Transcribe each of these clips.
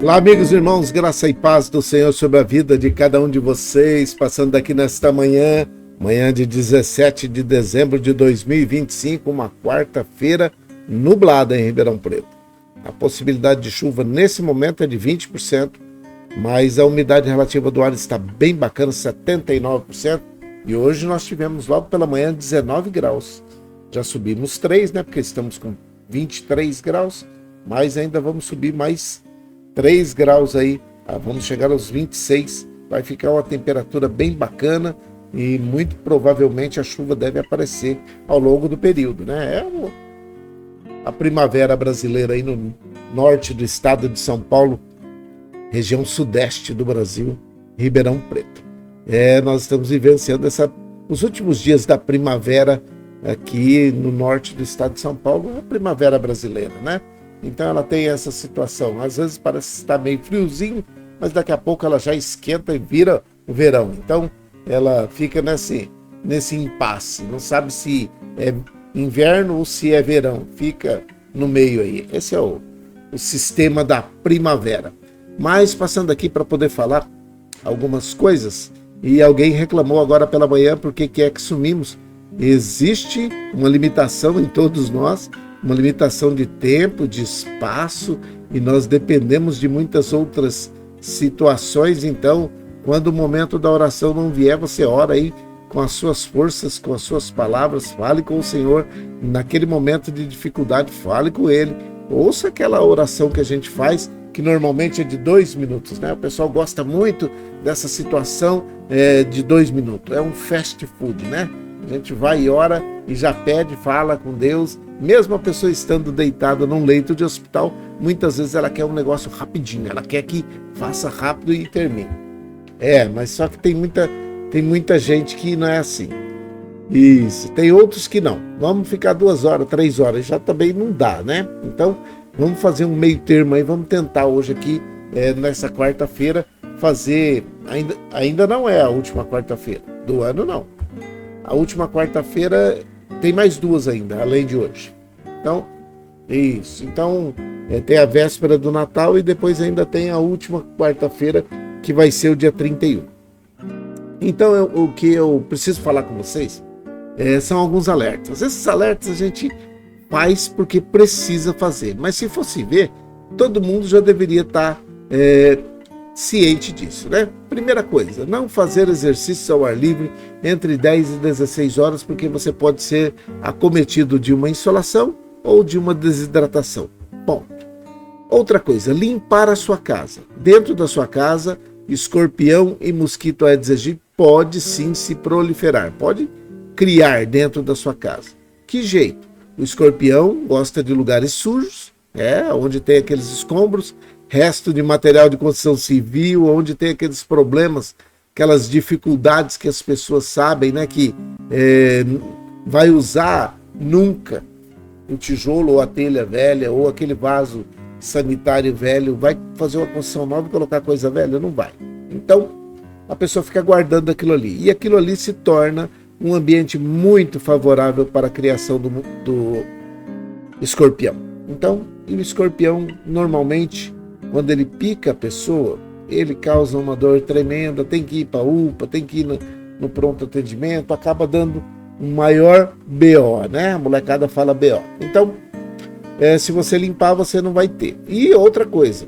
Olá, amigos e irmãos, graça e paz do Senhor sobre a vida de cada um de vocês, passando aqui nesta manhã de 17 de dezembro de 2025, uma quarta-feira nublada em Ribeirão Preto. A possibilidade de chuva nesse momento é de 20%, mas a umidade relativa do ar está bem bacana, 79%, e hoje nós tivemos logo pela manhã 19 graus. Já subimos 3, né, porque estamos com 23 graus, mas ainda vamos subir mais 3 graus aí, vamos chegar aos 26, vai ficar uma temperatura bem bacana e muito provavelmente a chuva deve aparecer ao longo do período, né? A primavera brasileira aí no norte do estado de São Paulo, região sudeste do Brasil, Ribeirão Preto. Nós estamos vivenciando os últimos dias da primavera aqui no norte do estado de São Paulo, a primavera brasileira, né? Então ela tem essa situação, às vezes parece estar meio friozinho, mas daqui a pouco ela já esquenta e vira o verão. Então ela fica nesse impasse, não sabe se é inverno ou se é verão, fica no meio aí. Esse é o sistema da primavera. Mas passando aqui para poder falar algumas coisas, e alguém reclamou agora pela manhã porque que é que sumimos. Existe uma limitação em todos nós, uma limitação de tempo, de espaço, e nós dependemos de muitas outras situações. Então, quando o momento da oração não vier, você ora aí com as suas forças, com as suas palavras, fale com o Senhor. Naquele momento de dificuldade, fale com Ele. Ouça aquela oração que a gente faz, que normalmente é de 2 minutos, né? O pessoal gosta muito dessa situação de 2 minutos. É um fast food, né? A gente vai e ora e já pede, fala com Deus. Mesmo a pessoa estando deitada num leito de hospital, muitas vezes ela quer um negócio rapidinho, ela quer que faça rápido e termine. Mas só que tem muita gente que não é assim. Isso, tem outros que não. Vamos ficar 2 horas, 3 horas, já também não dá, né? Então, vamos fazer um meio termo aí, vamos tentar hoje aqui, nessa quarta-feira, fazer... Ainda não é a última quarta-feira do ano, não. A última quarta-feira tem mais 2 ainda, além de hoje. Então, isso. Então, tem a véspera do Natal e depois ainda tem a última quarta-feira, que vai ser o dia 31. Então, o que eu preciso falar com vocês são alguns alertas. Esses alertas a gente faz porque precisa fazer. Mas se fosse ver, todo mundo já deveria estar ciente disso, né? Primeira coisa, não fazer exercícios ao ar livre entre 10 e 16 horas, porque você pode ser acometido de uma insolação ou de uma desidratação. Ponto. Outra coisa, limpar a sua casa. Dentro da sua casa, escorpião e mosquito Aedes aegypti pode sim se proliferar, pode criar dentro da sua casa. Que jeito? O escorpião gosta de lugares sujos, onde tem aqueles escombros, resto de material de construção civil, onde tem aqueles problemas, aquelas dificuldades que as pessoas sabem, né, que vai usar nunca o tijolo ou a telha velha ou aquele vaso sanitário velho, vai fazer uma construção nova e colocar coisa velha? Não vai. Então, a pessoa fica guardando aquilo ali. E aquilo ali se torna um ambiente muito favorável para a criação do escorpião. Então, o escorpião, normalmente, quando ele pica a pessoa, ele causa uma dor tremenda, tem que ir para a UPA, tem que ir no pronto atendimento, acaba dando um maior BO, né? A molecada fala BO. Então, se você limpar, você não vai ter. E outra coisa,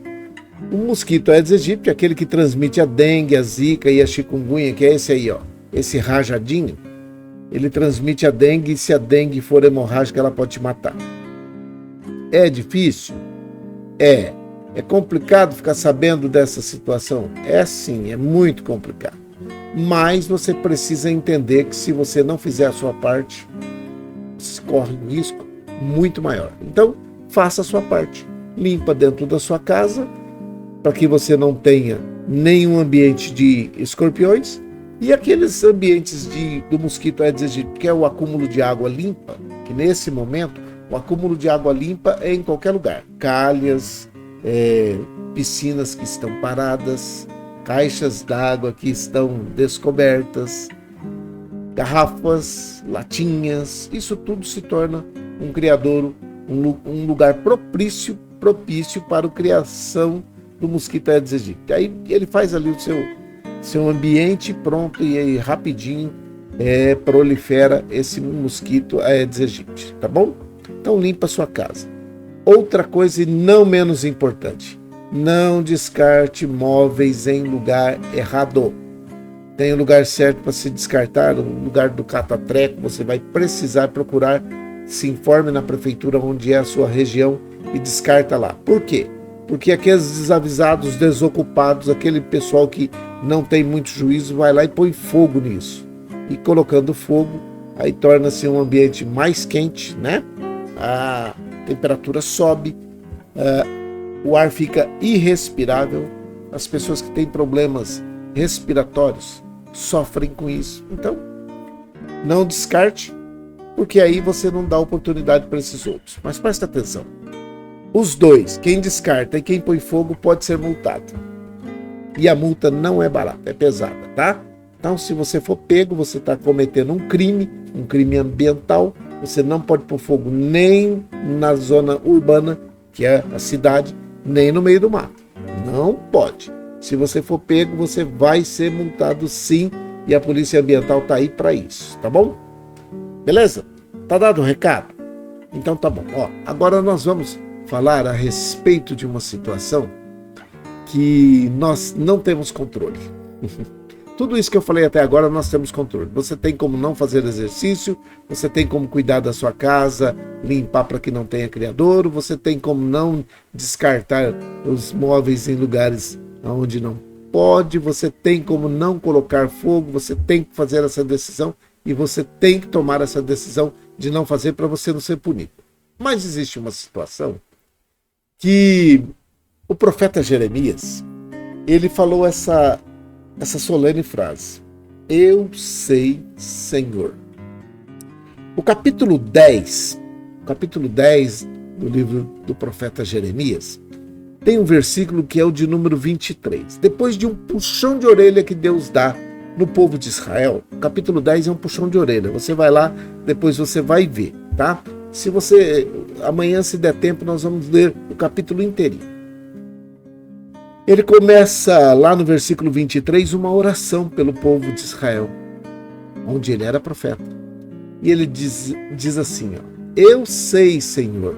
o mosquito Aedes aegypti, aquele que transmite a dengue, a zika e a chikungunya, que é esse aí, ó, esse rajadinho, ele transmite a dengue, e se a dengue for hemorrágica, ela pode te matar. É difícil? É complicado ficar sabendo dessa situação? Sim, é muito complicado. Mas você precisa entender que se você não fizer a sua parte, você corre um risco muito maior. Então, faça a sua parte. Limpa dentro da sua casa, para que você não tenha nenhum ambiente de escorpiões, e aqueles ambientes do mosquito Aedes aegypti, que é o acúmulo de água limpa, que nesse momento, o acúmulo de água limpa é em qualquer lugar. Calhas, piscinas que estão paradas, caixas d'água que estão descobertas, garrafas, latinhas, isso tudo se torna um criadouro, um lugar propício para a criação do mosquito Aedes aegypti. Aí ele faz ali o seu ambiente pronto e aí rapidinho prolifera esse mosquito Aedes aegypti, tá bom? Então limpa a sua casa. Outra coisa e não menos importante, não descarte móveis em lugar errado. Tem o lugar certo para se descartar, no lugar do catatreco, você vai precisar procurar, se informe na prefeitura onde é a sua região e descarta lá. Por quê? Porque aqueles desavisados, desocupados, aquele pessoal que não tem muito juízo, vai lá e põe fogo nisso. E colocando fogo, aí torna-se um ambiente mais quente, né? A temperatura sobe, o ar fica irrespirável, as pessoas que têm problemas respiratórios sofrem com isso. Então, não descarte, porque aí você não dá oportunidade para esses outros. Mas presta atenção, os dois, quem descarta e quem põe fogo, pode ser multado. E a multa não é barata, é pesada, tá? Então, se você for pego, você está cometendo um crime ambiental. Você não pode pôr fogo nem na zona urbana, que é a cidade, nem no meio do mato. Não pode. Se você for pego, você vai ser multado sim, e a Polícia Ambiental está aí para isso, tá bom? Beleza? Tá dado o recado? Então tá bom. Ó, agora nós vamos falar a respeito de uma situação que nós não temos controle. Tudo isso que eu falei até agora nós temos controle. Você tem como não fazer exercício, você tem como cuidar da sua casa, limpar para que não tenha criadouro, você tem como não descartar os móveis em lugares onde não pode, você tem como não colocar fogo, você tem que fazer essa decisão e você tem que tomar essa decisão de não fazer para você não ser punido. Mas existe uma situação que o profeta Jeremias, ele falou essa solene frase: eu sei, Senhor. O capítulo 10 do livro do profeta Jeremias, tem um versículo que é o de número 23. Depois de um puxão de orelha que Deus dá no povo de Israel, o capítulo 10 é um puxão de orelha. Você vai lá, depois você vai ver, tá? Se você, amanhã, se der tempo, nós vamos ler o capítulo inteirinho. Ele começa lá no versículo 23 uma oração pelo povo de Israel, onde ele era profeta. E ele diz assim, ó: eu sei, Senhor,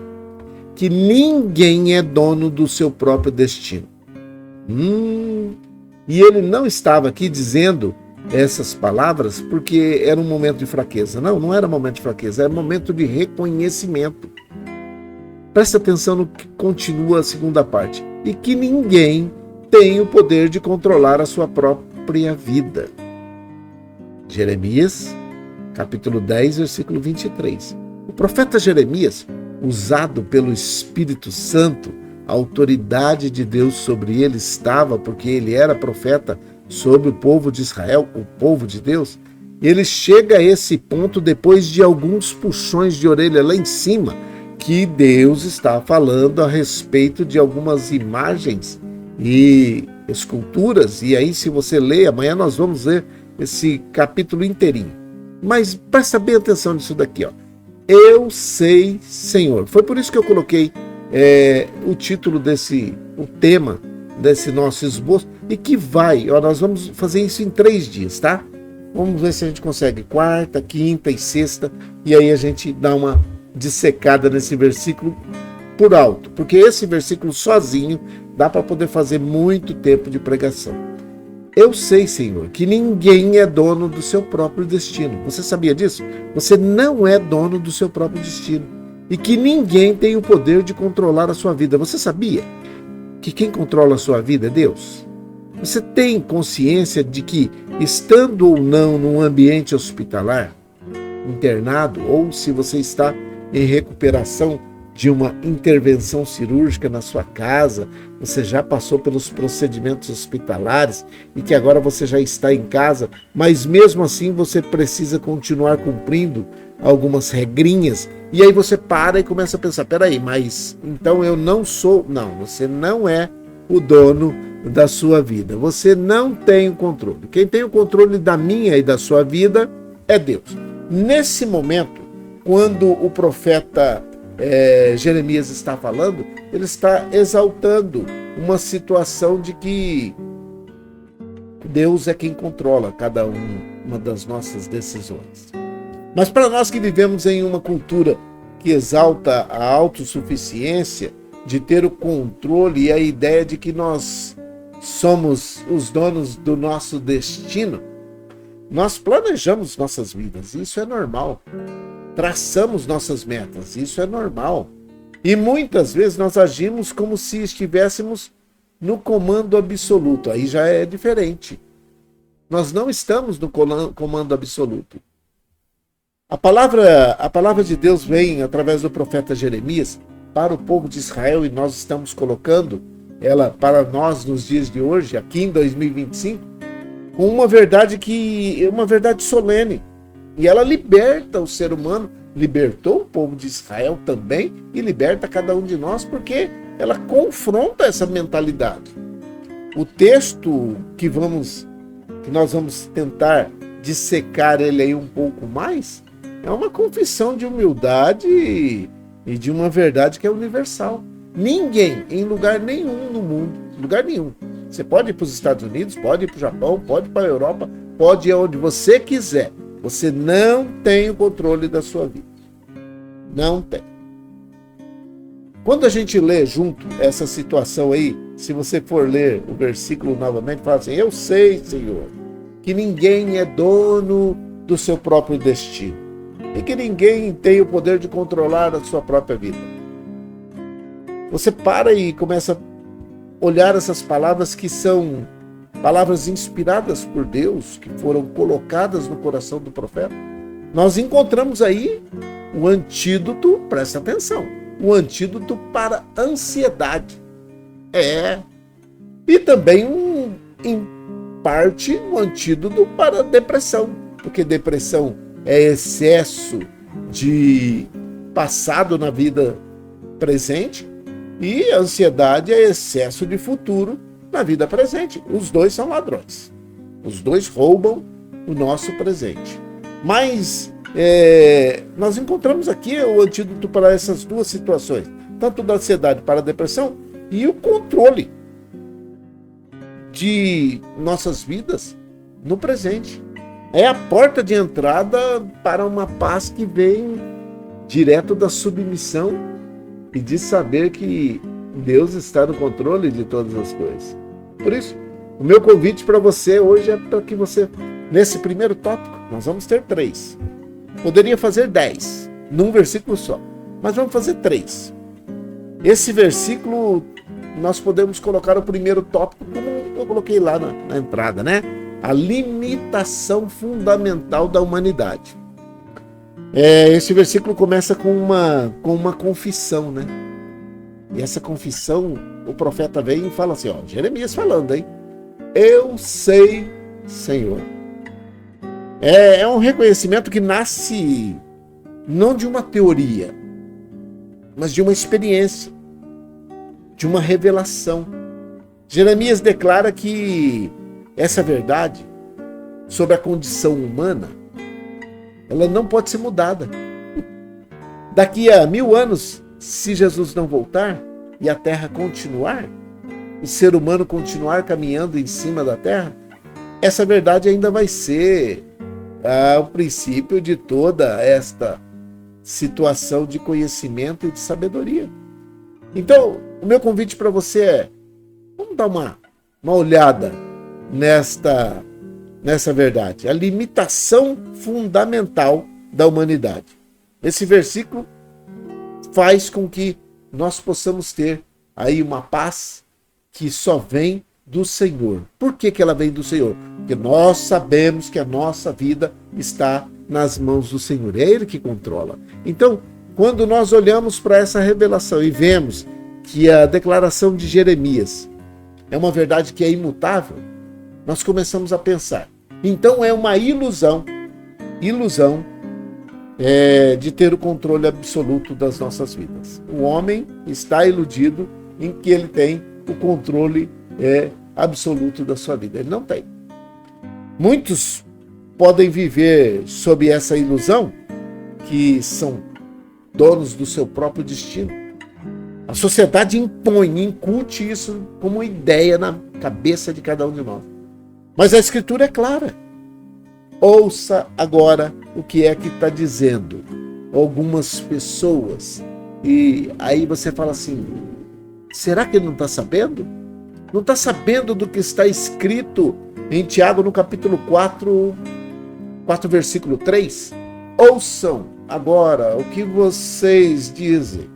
que ninguém é dono do seu próprio destino. E ele não estava aqui dizendo essas palavras porque era um momento de fraqueza. Não era um momento de fraqueza, era um momento de reconhecimento. Presta atenção no que continua a segunda parte. E que ninguém tem o poder de controlar a sua própria vida. Jeremias, capítulo 10, versículo 23. O profeta Jeremias, usado pelo Espírito Santo, a autoridade de Deus sobre ele estava, porque ele era profeta sobre o povo de Israel, o povo de Deus. Ele chega a esse ponto depois de alguns puxões de orelha lá em cima, que Deus está falando a respeito de algumas imagens e esculturas. E aí, se você ler, amanhã nós vamos ler esse capítulo inteirinho. Mas presta bem atenção nisso daqui, ó. Eu sei, Senhor. Foi por isso que eu coloquei o título o tema desse nosso esboço, e que nós vamos fazer isso em 3 dias, tá? Vamos ver se a gente consegue quarta, quinta e sexta, e aí a gente dá uma dissecada nesse versículo por alto, porque esse versículo sozinho dá para poder fazer muito tempo de pregação. Eu sei, Senhor, que ninguém é dono do seu próprio destino. Você sabia disso? Você não é dono do seu próprio destino. E que ninguém tem o poder de controlar a sua vida. Você sabia que quem controla a sua vida é Deus? Você tem consciência de que, estando ou não num ambiente hospitalar, internado, ou se você está em recuperação de uma intervenção cirúrgica na sua casa, você já passou pelos procedimentos hospitalares e que agora você já está em casa, mas mesmo assim você precisa continuar cumprindo algumas regrinhas, e aí você para e começa a pensar, peraí, mas então eu não sou... Não, você não é o dono da sua vida, você não tem o controle. Quem tem o controle da minha e da sua vida é Deus. Nesse momento, quando o profeta Jeremias está falando, ele está exaltando uma situação de que Deus é quem controla cada uma das nossas decisões. Mas para nós que vivemos em uma cultura que exalta a autossuficiência, de ter o controle e a ideia de que nós somos os donos do nosso destino, nós planejamos nossas vidas, isso é normal. Traçamos nossas metas, isso é normal. E muitas vezes nós agimos como se estivéssemos no comando absoluto, aí já é diferente. Nós não estamos no comando absoluto. A palavra de Deus vem através do profeta Jeremias para o povo de Israel, e nós estamos colocando ela para nós nos dias de hoje, aqui em 2025, com uma verdade solene. E ela liberta o ser humano, libertou o povo de Israel também e liberta cada um de nós, porque ela confronta essa mentalidade. O texto que nós vamos tentar dissecar ele aí um pouco mais, é uma confissão de humildade e de uma verdade que é universal. Ninguém, em lugar nenhum no mundo, lugar nenhum. Você pode ir para os Estados Unidos, pode ir para o Japão, pode ir para a Europa, pode ir onde você quiser. Você não tem o controle da sua vida. Não tem. Quando a gente lê junto essa situação aí, se você for ler o versículo novamente, fala assim: eu sei, Senhor, que ninguém é dono do seu próprio destino e que ninguém tem o poder de controlar a sua própria vida. Você para e começa a olhar essas palavras que são palavras inspiradas por Deus, que foram colocadas no coração do profeta. Nós encontramos aí o antídoto, presta atenção, o antídoto para a ansiedade. E também, em parte, o antídoto para a depressão, porque depressão é excesso de passado na vida presente e a ansiedade é excesso de futuro na vida presente. Os dois são ladrões. Os dois roubam o nosso presente. Mas nós encontramos aqui o antídoto para essas duas situações, tanto da ansiedade para a depressão e o controle de nossas vidas no presente. É a porta de entrada para uma paz que vem direto da submissão e de saber que Deus está no controle de todas as coisas. Por isso, o meu convite para você hoje é para que você, nesse primeiro tópico, nós vamos ter 3. Poderia fazer 10, num versículo só, mas vamos fazer 3. Esse versículo, nós podemos colocar o primeiro tópico, como eu coloquei lá na entrada, né? A limitação fundamental da humanidade. Esse versículo começa com uma confissão, né? E essa confissão, o profeta vem e fala assim, Jeremias falando, hein? Eu sei, Senhor. É um reconhecimento que nasce não de uma teoria, mas de uma experiência, de uma revelação. Jeremias declara que essa verdade sobre a condição humana, ela não pode ser mudada. Daqui a 1000 anos, se Jesus não voltar e a terra continuar, o ser humano continuar caminhando em cima da terra, essa verdade ainda vai ser o princípio de toda esta situação de conhecimento e de sabedoria. Então, o meu convite para você é, vamos dar uma olhada nessa verdade, a limitação fundamental da humanidade. Esse versículo faz com que nós possamos ter aí uma paz que só vem do Senhor. Por que ela vem do Senhor? Porque nós sabemos que a nossa vida está nas mãos do Senhor. É Ele que controla. Então, quando nós olhamos para essa revelação e vemos que a declaração de Jeremias é uma verdade que é imutável, nós começamos a pensar. Então é uma ilusão de ter o controle absoluto das nossas vidas. O homem está iludido em que ele tem o controle absoluto da sua vida. Ele não tem. Muitos podem viver sob essa ilusão, que são donos do seu próprio destino. A sociedade impõe, incute isso como ideia na cabeça de cada um de nós. Mas a Escritura é clara. Ouça agora o que é que está dizendo algumas pessoas. E aí você fala assim, será que ele não está sabendo? Não está sabendo do que está escrito em Tiago no capítulo 4, versículo 3? Ouçam agora o que vocês dizem.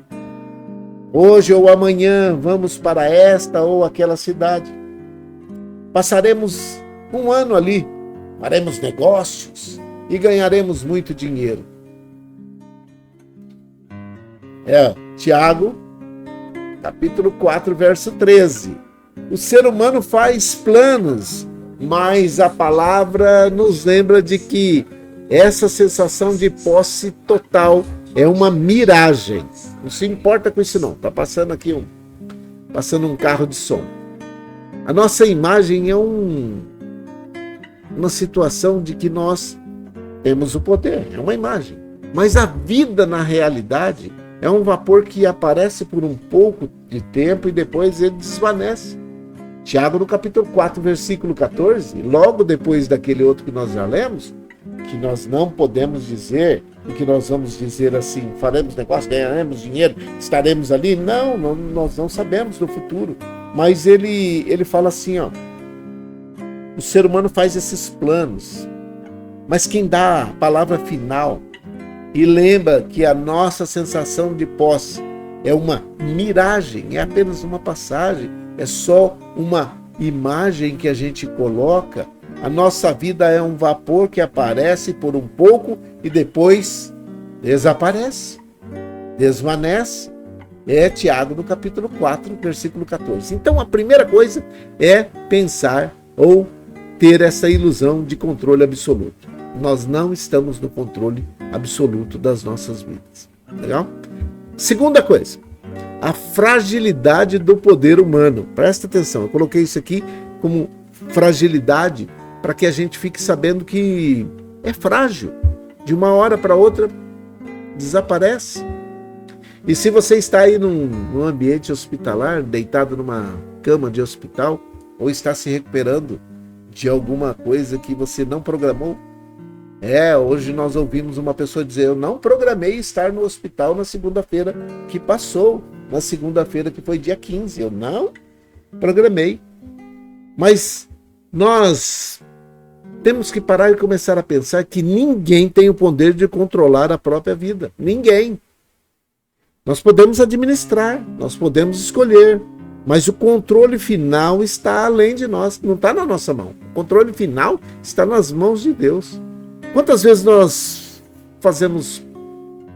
Hoje ou amanhã vamos para esta ou aquela cidade. Passaremos um ano ali, faremos negócios e ganharemos muito dinheiro. Tiago, capítulo 4, verso 13. O ser humano faz planos, mas a palavra nos lembra de que essa sensação de posse total é uma miragem. Não se importa com isso não. Está passando aqui um carro de som. A nossa imagem é uma situação de que nós temos o poder. É uma imagem. Mas a vida na realidade é um vapor que aparece por um pouco de tempo e depois ele desvanece. Tiago no capítulo 4, versículo 14, logo depois daquele outro que nós já lemos, que nós não podemos dizer, e que nós vamos dizer assim, faremos negócio, ganharemos dinheiro, estaremos ali. Não, nós não sabemos do futuro. Mas ele fala assim, o ser humano faz esses planos, mas quem dá a palavra final e lembra que a nossa sensação de posse é uma miragem, é apenas uma passagem, é só uma imagem que a gente coloca. A nossa vida é um vapor que aparece por um pouco e depois desaparece, desvanece. É Tiago no capítulo 4, versículo 14. Então a primeira coisa é pensar ou ter essa ilusão de controle absoluto. Nós não estamos no controle absoluto das nossas vidas. Legal? Segunda coisa, a fragilidade do poder humano. Presta atenção, eu coloquei isso aqui como fragilidade para que a gente fique sabendo que é frágil. De uma hora para outra, desaparece. E se você está aí num ambiente hospitalar, deitado numa cama de hospital, ou está se recuperando de alguma coisa que você não programou, hoje nós ouvimos uma pessoa dizer, eu não programei estar no hospital na segunda-feira que passou, na segunda-feira que foi dia 15, eu não programei. Mas nós temos que parar e começar a pensar que ninguém tem o poder de controlar a própria vida. Ninguém. Nós podemos administrar, nós podemos escolher, mas o controle final está além de nós, não está na nossa mão. O controle final está nas mãos de Deus. Quantas vezes nós fazemos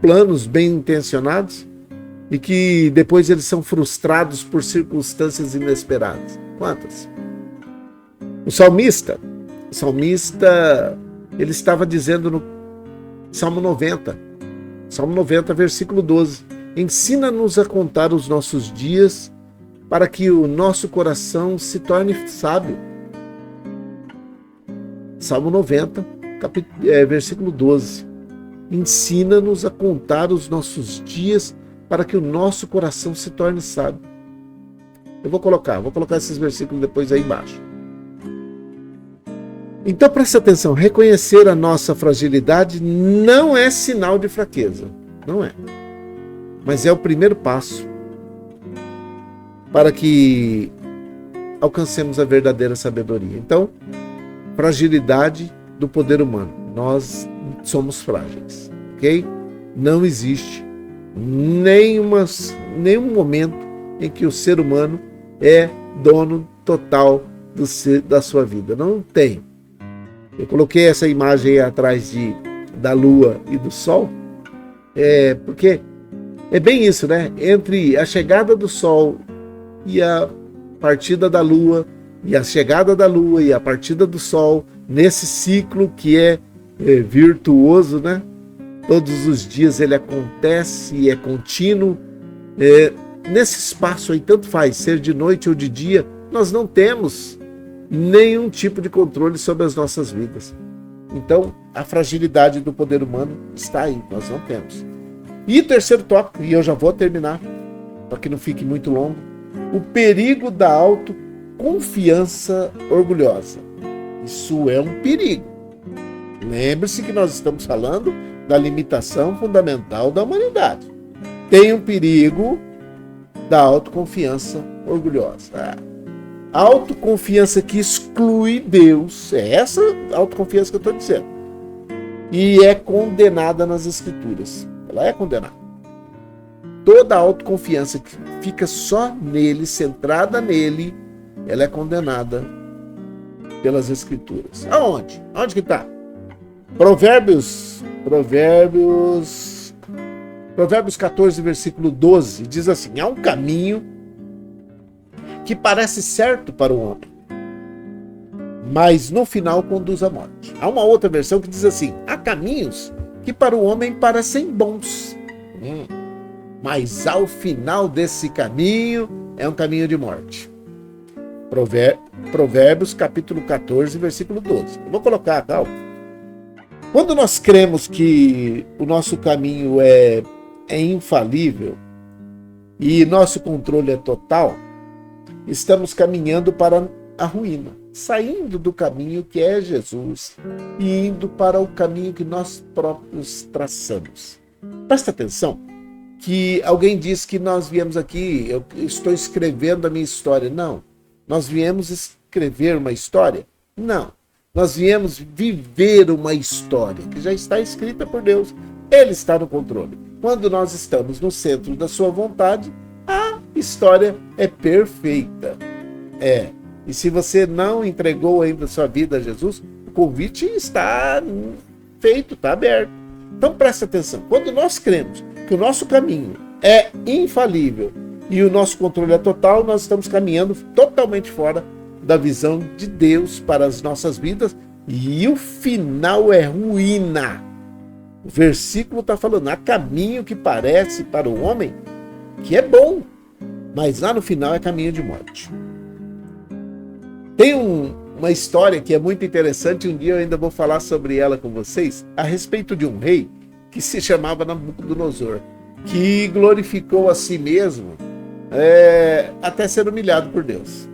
planos bem intencionados e que depois eles são frustrados por circunstâncias inesperadas? Quantas? O salmista, ele estava dizendo no Salmo 90, versículo 12, ensina-nos a contar os nossos dias para que o nosso coração se torne sábio. Salmo 90, versículo 12, ensina-nos a contar os nossos dias para que o nosso coração se torne sábio. Eu vou colocar esses versículos depois aí embaixo. Então preste atenção, reconhecer a nossa fragilidade não é sinal de fraqueza, não é. Mas é o primeiro passo para que alcancemos a verdadeira sabedoria. Então, fragilidade do poder humano. Nós somos frágeis, ok? Não existe nenhum momento em que o ser humano é dono total da sua vida. Não tem. Eu coloquei essa imagem aí atrás da Lua e do Sol, porque é bem isso, né? Entre a chegada do Sol e a partida da Lua, e a chegada da Lua e a partida do Sol, nesse ciclo que é virtuoso, né? Todos os dias ele acontece e é contínuo. Nesse espaço aí, tanto faz ser de noite ou de dia, nós não temos nenhum tipo de controle sobre as nossas vidas. Então, a fragilidade do poder humano está aí, nós não temos. E o terceiro tópico, e eu já vou terminar, para que não fique muito longo, o perigo da autoconfiança orgulhosa. Isso é um perigo. Lembre-se que nós estamos falando da limitação fundamental da humanidade. Tem um perigo da autoconfiança orgulhosa. A autoconfiança que exclui Deus, é essa autoconfiança que eu estou dizendo, e é condenada nas Escrituras. Ela é condenada. Toda autoconfiança que fica só nele, centrada nele, ela é condenada pelas Escrituras. Aonde? Aonde que está? Provérbios 14, versículo 12, diz assim: há um caminho que parece certo para o homem, mas no final conduz à morte. Há uma outra versão que diz assim: há caminhos que para o homem parecem bons, mas ao final desse caminho é um caminho de morte. Provérbios capítulo 14, versículo 12. Eu vou colocar, calma. Quando nós cremos que o nosso caminho é infalível e nosso controle é total, estamos caminhando para a ruína, saindo do caminho que é Jesus e indo para o caminho que nós próprios traçamos. Presta atenção que alguém diz que nós viemos aqui, eu estou escrevendo a minha história. Não, nós viemos escrever uma história? Não, nós viemos viver uma história que já está escrita por Deus. Ele está no controle. Quando nós estamos no centro da sua vontade, a história é perfeita. E se você não entregou ainda a sua vida a Jesus, o convite está feito, está aberto. Então presta atenção. Quando nós cremos que o nosso caminho é infalível e o nosso controle é total, nós estamos caminhando totalmente fora da visão de Deus para as nossas vidas e o final é ruína. O versículo está falando: há caminho que parece para o homem que é bom, mas lá no final é caminho de morte. Tem uma história que é muito interessante, um dia eu ainda vou falar sobre ela com vocês, a respeito de um rei que se chamava Nabucodonosor, que glorificou a si mesmo até ser humilhado por Deus.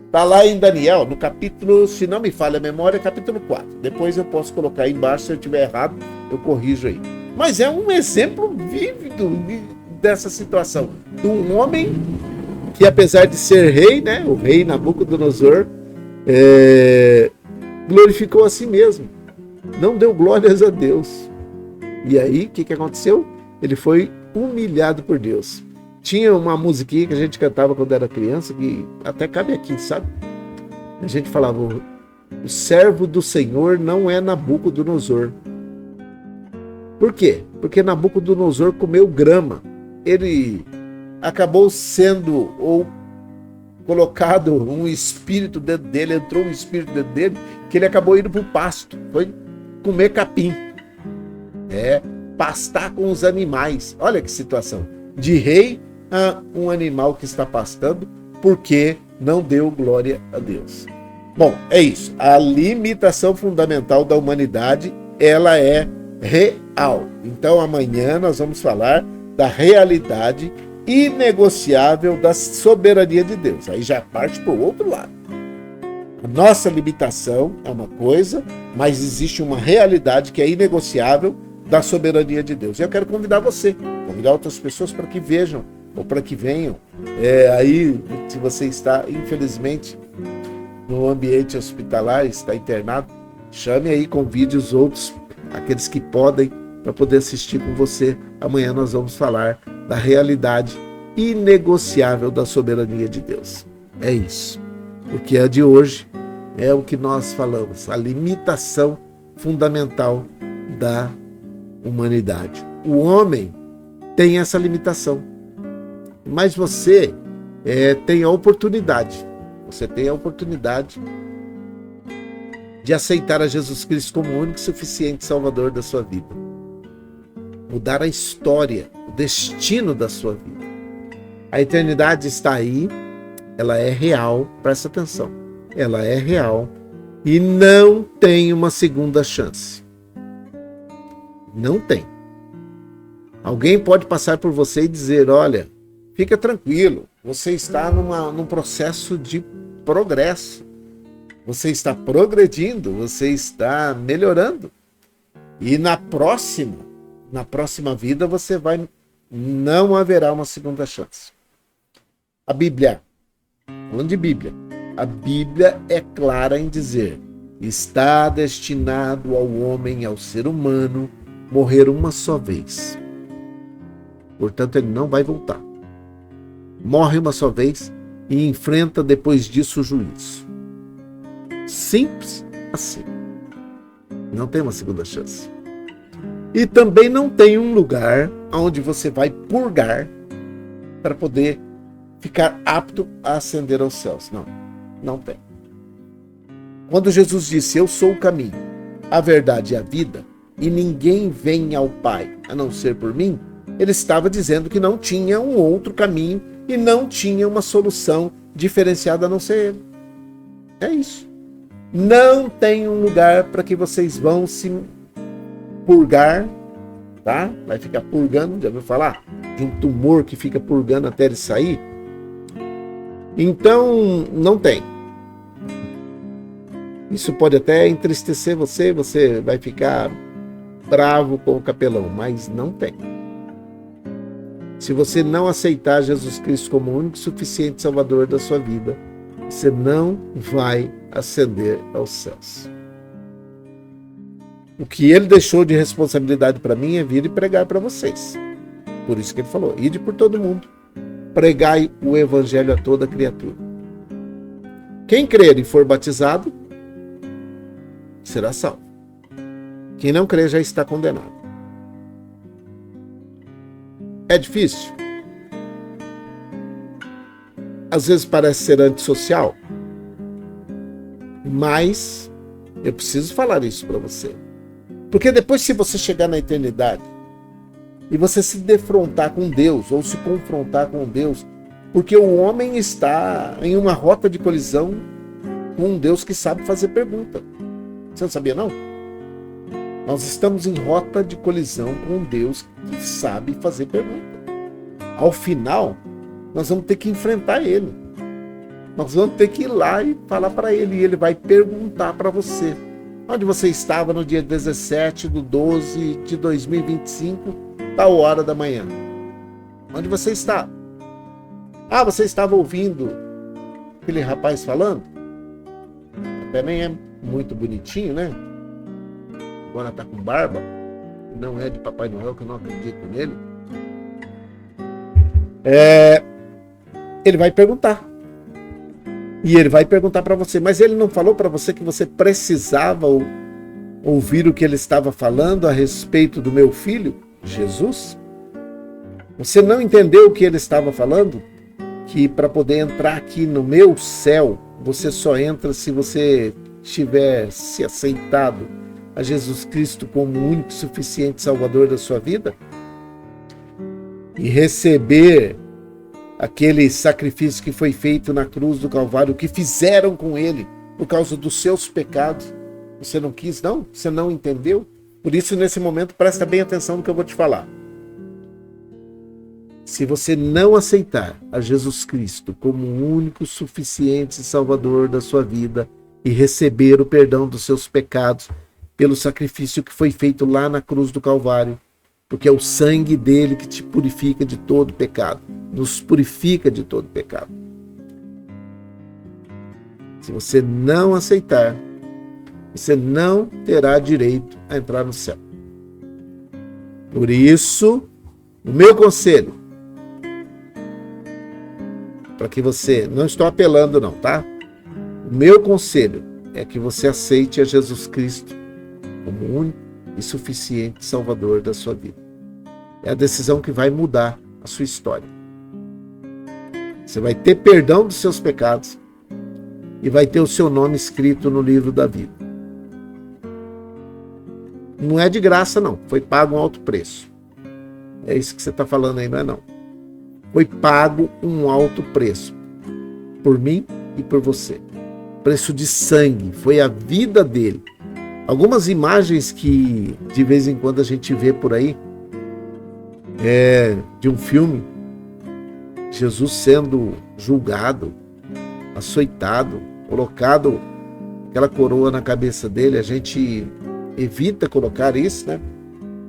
Está lá em Daniel, no capítulo, se não me falha a memória, capítulo 4. Depois eu posso colocar aí embaixo, se eu estiver errado, eu corrijo aí. Mas é um exemplo vívido dessa situação, de um homem que, apesar de ser rei, né, o rei Nabucodonosor, glorificou a si mesmo, não deu glórias a Deus. E aí, o que aconteceu? Ele foi humilhado por Deus. Tinha uma musiquinha que a gente cantava quando era criança, que até cabe aqui, sabe? A gente falava: o servo do Senhor não é Nabucodonosor. Por quê? Porque Nabucodonosor comeu grama. Ele acabou sendo, ou colocado um espírito dentro dele, entrou um espírito dentro dele, que ele acabou indo para o pasto, foi comer capim. Pastar com os animais. Olha que situação. De rei a um animal que está pastando porque não deu glória a Deus. Bom, é isso. A limitação fundamental da humanidade, ela é real. Então amanhã nós vamos falar da realidade inegociável da soberania de Deus. Aí já parte para o outro lado. A nossa limitação é uma coisa, mas existe uma realidade que é inegociável da soberania de Deus. Eu quero convidar você, convidar outras pessoas para que vejam, ou para que venham. Aí, se você está, infelizmente, no ambiente hospitalar, está internado, chame aí, convide os outros, aqueles que podem, para poder assistir com você. Amanhã nós vamos falar da realidade inegociável da soberania de Deus. É isso. Porque a de hoje é o que nós falamos, a limitação fundamental da humanidade. O homem tem essa limitação, mas você tem a oportunidade, de aceitar a Jesus Cristo como o único e suficiente Salvador da sua vida, mudar a história, o destino da sua vida. A eternidade está aí, ela é real, presta atenção, ela é real e não tem uma segunda chance. Não tem. Alguém pode passar por você e dizer: olha, fica tranquilo, você está num processo de progresso. Você está progredindo, você está melhorando. E na próxima vida não haverá uma segunda chance. A Bíblia, falando de Bíblia, a Bíblia é clara em dizer: está destinado ao homem, ao ser humano, morrer uma só vez. Portanto, ele não vai voltar. Morre uma só vez e enfrenta depois disso o juízo. Simples assim. Não tem uma segunda chance. E também não tem um lugar onde você vai purgar para poder ficar apto a ascender aos céus. Não tem. Quando Jesus disse: eu sou o caminho, a verdade e a vida, e ninguém vem ao Pai a não ser por mim, ele estava dizendo que não tinha um outro caminho e não tinha uma solução diferenciada a não ser ele. É isso. Não tem um lugar para que vocês vão se purgar, tá? Vai ficar purgando, já ouviu falar? De um tumor que fica purgando até ele sair? Então, não tem. Isso pode até entristecer você vai ficar bravo com o capelão, mas não tem. Se você não aceitar Jesus Cristo como o único e suficiente Salvador da sua vida, você não vai ascender aos céus. O que ele deixou de responsabilidade para mim é vir e pregar para vocês. Por isso que ele falou: ide por todo mundo, pregai o evangelho a toda criatura. Quem crer e for batizado será salvo. Quem não crer já está condenado. É difícil? Às vezes parece ser antissocial, mas eu preciso falar isso para você. Porque depois, se você chegar na eternidade e você se defrontar com Deus ou se confrontar com Deus, porque o homem está em uma rota de colisão com um Deus que sabe fazer pergunta. Você não sabia, não? Nós estamos em rota de colisão com um Deus que sabe fazer pergunta. Ao final, nós vamos ter que enfrentar Ele. Nós vamos ter que ir lá e falar para Ele. E Ele vai perguntar para você: onde você estava no dia 17/12 de 2025, tal hora da manhã? Onde você está? Ah, você estava ouvindo aquele rapaz falando? Até nem é muito bonitinho, né? Agora tá com barba. Não é de Papai Noel, que eu não acredito nele. Ele vai perguntar. E ele vai perguntar para você. Mas ele não falou para você que você precisava ouvir o que ele estava falando a respeito do meu filho, Jesus? Você não entendeu o que ele estava falando? Que para poder entrar aqui no meu céu, você só entra se você tiver se aceitado a Jesus Cristo como o único e suficiente Salvador da sua vida e receber aquele sacrifício que foi feito na cruz do Calvário, o que fizeram com ele por causa dos seus pecados. Você não quis, não? Você não entendeu? Por isso, nesse momento, presta bem atenção no que eu vou te falar. Se você não aceitar a Jesus Cristo como o único suficiente Salvador da sua vida e receber o perdão dos seus pecados pelo sacrifício que foi feito lá na cruz do Calvário, porque é o sangue dele que te purifica de todo pecado, nos purifica de todo pecado. Se você não aceitar, você não terá direito a entrar no céu. Por isso, o meu conselho, para que você, não estou apelando não, tá? O meu conselho é que você aceite a Jesus Cristo como o único e suficiente Salvador da sua vida. É a decisão que vai mudar a sua história. Você vai ter perdão dos seus pecados e vai ter o seu nome escrito no livro da vida. Não é de graça, não. Foi pago um alto preço. É isso que você está falando aí, não é não? Foi pago um alto preço. Por mim e por você. Preço de sangue. Foi a vida dele. Algumas imagens que de vez em quando a gente vê por aí de um filme Jesus sendo julgado, açoitado, colocado aquela coroa na cabeça dele. A gente evita colocar isso, né?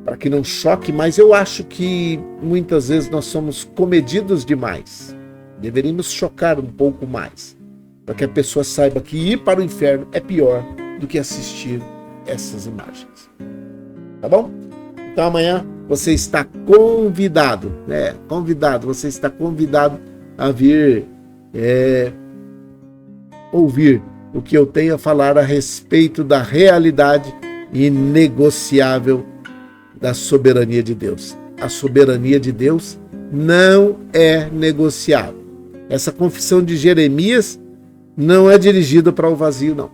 Para que não choque, mas eu acho que muitas vezes nós somos comedidos demais. Deveríamos chocar um pouco mais, para que a pessoa saiba que ir para o inferno é pior do que assistir essas imagens. Tá bom? Então amanhã você está convidado, né? Você está convidado a vir ouvir o que eu tenho a falar a respeito da realidade inegociável da soberania de Deus. A soberania de Deus não é negociável. Essa confissão de Jeremias não é dirigida para o vazio, não.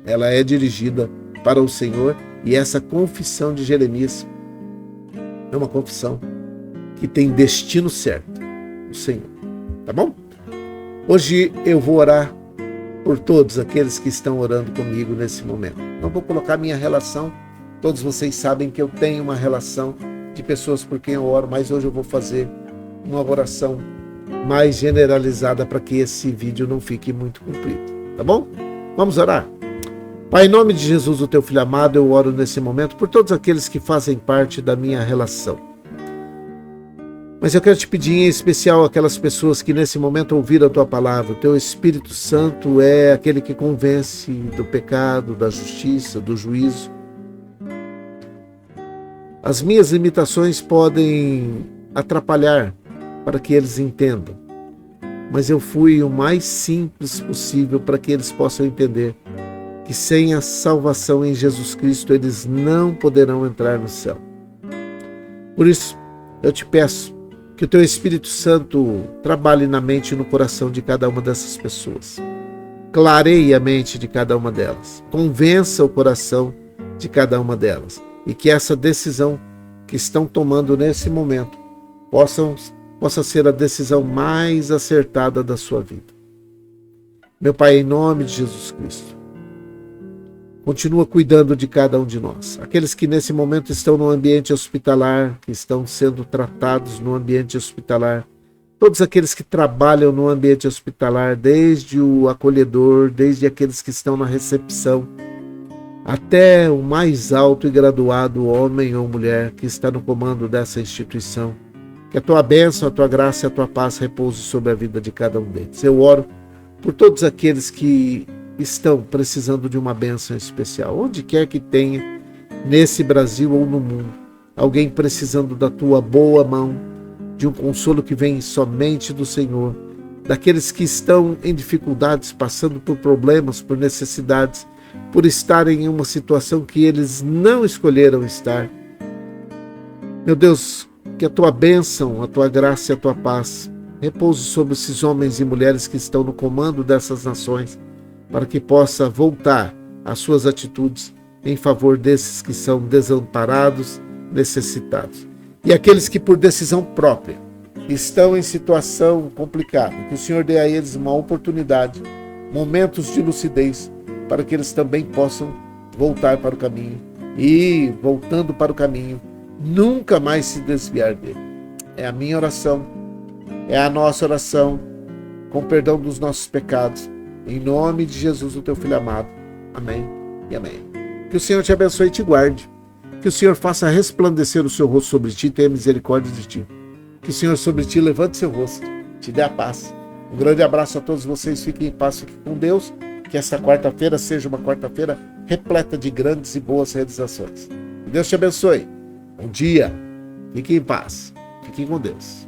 Ela é dirigida para o Senhor, e essa confissão de Jeremias é uma confissão que tem destino certo, o Senhor. Tá bom? Hoje eu vou orar por todos aqueles que estão orando comigo nesse momento. Não vou colocar minha relação, todos vocês sabem que eu tenho uma relação de pessoas por quem eu oro, mas hoje eu vou fazer uma oração mais generalizada para que esse vídeo não fique muito comprido, tá bom? Vamos orar? Pai, em nome de Jesus, o teu filho amado, eu oro nesse momento por todos aqueles que fazem parte da minha relação. Mas eu quero te pedir em especial aquelas pessoas que nesse momento ouviram a tua palavra. O teu Espírito Santo é aquele que convence do pecado, da justiça, do juízo. As minhas limitações podem atrapalhar para que eles entendam, mas eu fui o mais simples possível para que eles possam entender que sem a salvação em Jesus Cristo eles não poderão entrar no céu. Por isso, eu te peço que o teu Espírito Santo trabalhe na mente e no coração de cada uma dessas pessoas. Clareie a mente de cada uma delas. Convença o coração de cada uma delas. E que essa decisão que estão tomando nesse momento possa ser a decisão mais acertada da sua vida. Meu Pai, em nome de Jesus Cristo, continua cuidando de cada um de nós. Aqueles que nesse momento estão no ambiente hospitalar, que estão sendo tratados no ambiente hospitalar, todos aqueles que trabalham no ambiente hospitalar, desde o acolhedor, desde aqueles que estão na recepção, até o mais alto e graduado homem ou mulher que está no comando dessa instituição. Que a tua bênção, a tua graça e a tua paz repouse sobre a vida de cada um deles. Eu oro por todos aqueles que estão precisando de uma bênção especial, onde quer que tenha, nesse Brasil ou no mundo, alguém precisando da tua boa mão, de um consolo que vem somente do Senhor, daqueles que estão em dificuldades, passando por problemas, por necessidades, por estarem em uma situação que eles não escolheram estar. Meu Deus, que a tua bênção, a tua graça e a tua paz repouse sobre esses homens e mulheres que estão no comando dessas nações, para que possa voltar às suas atitudes em favor desses que são desamparados, necessitados. E aqueles que por decisão própria estão em situação complicada, que o Senhor dê a eles uma oportunidade, momentos de lucidez, para que eles também possam voltar para o caminho e, voltando para o caminho, nunca mais se desviar dele. É a minha oração, é a nossa oração, com perdão dos nossos pecados, em nome de Jesus, o teu Filho amado. Amém e amém. Que o Senhor te abençoe e te guarde. Que o Senhor faça resplandecer o seu rosto sobre ti e tenha misericórdia de ti. Que o Senhor sobre ti levante seu rosto, te dê a paz. Um grande abraço a todos vocês. Fiquem em paz, fiquem com Deus. Que essa quarta-feira seja uma quarta-feira repleta de grandes e boas realizações. Que Deus te abençoe. Bom dia. Fiquem em paz. Fiquem com Deus.